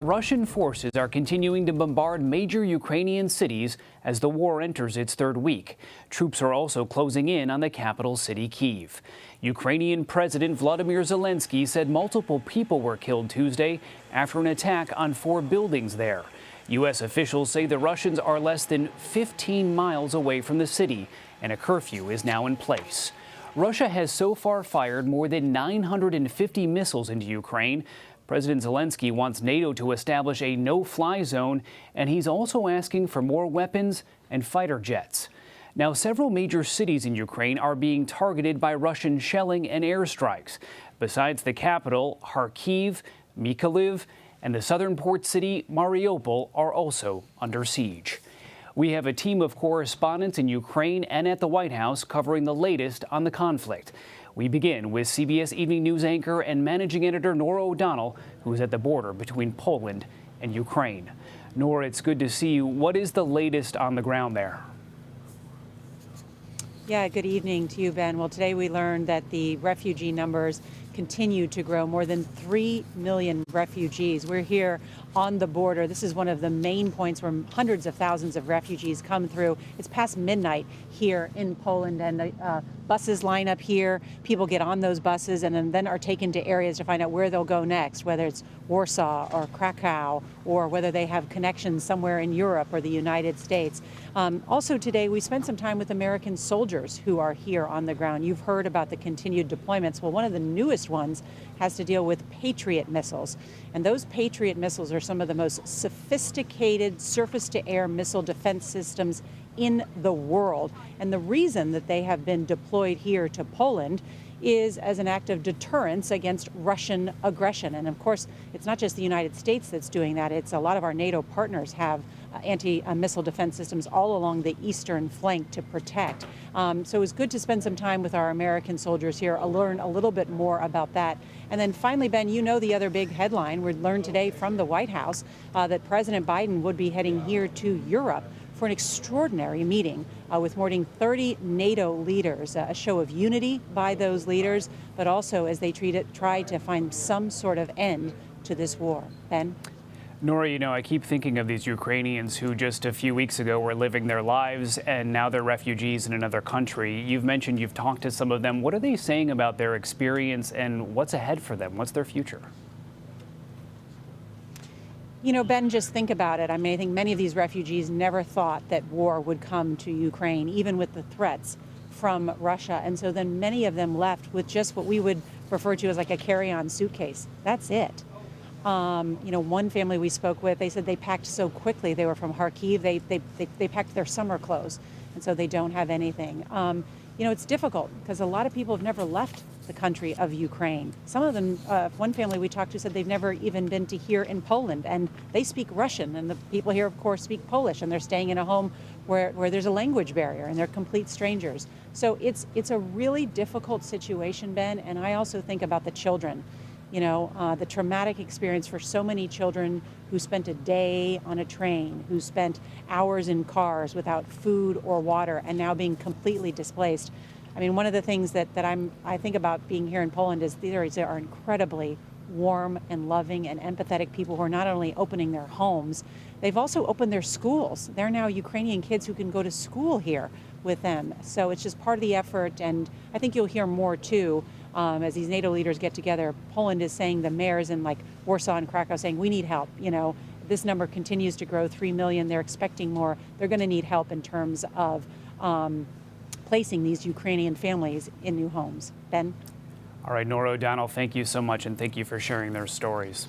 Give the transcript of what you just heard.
Russian forces are continuing to bombard major Ukrainian cities as the war enters its third week. Troops are also closing in on the capital city, Kyiv. Ukrainian President Volodymyr Zelensky said multiple people were killed Tuesday after an attack on 4 buildings there. U.S. officials say the Russians are less than 15 miles away from the city, and a curfew is now in place. Russia has so far fired more than 950 missiles into Ukraine. President Zelensky wants NATO to establish a no-fly zone, and he's also asking for more weapons and fighter jets. Now, several major cities in Ukraine are being targeted by Russian shelling and airstrikes. Besides the capital, Kharkiv, Mykolaiv, and the southern port city, Mariupol, are also under siege. We have a team of correspondents in Ukraine and at the White House covering the latest on the conflict. We begin with CBS Evening News anchor and managing editor Norah O'Donnell, who is at the border between Poland and Ukraine. Norah, it's good to see you. What is the latest on the ground there? Yeah, good evening to you, Ben. Well, today we learned that the refugee numbers continue to grow. More than 3 million refugees. We're here on the border. This is one of the main points where hundreds of thousands of refugees come through. It's past midnight here in Poland, and the buses line up here. People get on those buses and then are taken to areas to find out where they'll go next, whether it's Warsaw or Krakow, or whether they have connections somewhere in Europe or the United States. Also today, we spent some time with American soldiers who are here on the ground. You've heard about the continued deployments. Well, one of the newest ones has to deal with Patriot missiles. And those Patriot missiles are some of the most sophisticated surface-to-air missile defense systems in the world. And the reason that they have been deployed here to Poland is as an act of deterrence against Russian aggression. And of course, it's not just the United States that's doing that. It's a lot of our NATO partners have anti-missile defense systems all along the eastern flank to protect. So it was good to spend some time with our American soldiers here, learn a little bit more about that. And then finally, Ben, you know the other big headline we learned today from the White House that President Biden would be heading here to Europe for an extraordinary meeting with more than 30 NATO leaders, a show of unity by those leaders, but also as they try to find some sort of end to this war. Ben? Norah, you know, I keep thinking of these Ukrainians who just a few weeks ago were living their lives and now they're refugees in another country. You've mentioned you've talked to some of them. What are they saying about their experience and what's ahead for them? What's their future? You know, Ben, just think about it. I mean, I think many of these refugees never thought that war would come to Ukraine, even with the threats from Russia. And so then many of them left with just what we would refer to as like a carry-on suitcase. That's it. You know, one family we spoke with, they said they packed so quickly. They were from Kharkiv. They packed their summer clothes, and so they don't have anything. You know, it's difficult because a lot of people have never left the country of Ukraine. Some of them, one family we talked to said they've never even been to here in Poland, and they speak Russian, and the people here, of course, speak Polish, and they're staying in a home where there's a language barrier, and they're complete strangers. So it's a really difficult situation, Ben, and I also think about the children. You know, the traumatic experience for so many children who spent a day on a train, who spent hours in cars without food or water, and now being completely displaced. I mean, one of the things that I think about being here in Poland is there are incredibly warm and loving and empathetic people who are not only opening their homes, they've also opened their schools. They're now Ukrainian kids who can go to school here with them. So it's just part of the effort, and I think you'll hear more too. As these NATO leaders get together. Poland is saying, the mayors in like Warsaw and Krakow saying, we need help. You know, this number continues to grow, 3 million. They're expecting more. They're going to need help in terms of placing these Ukrainian families in new homes. Ben? All right, Norah O'Donnell, thank you so much, and thank you for sharing their stories.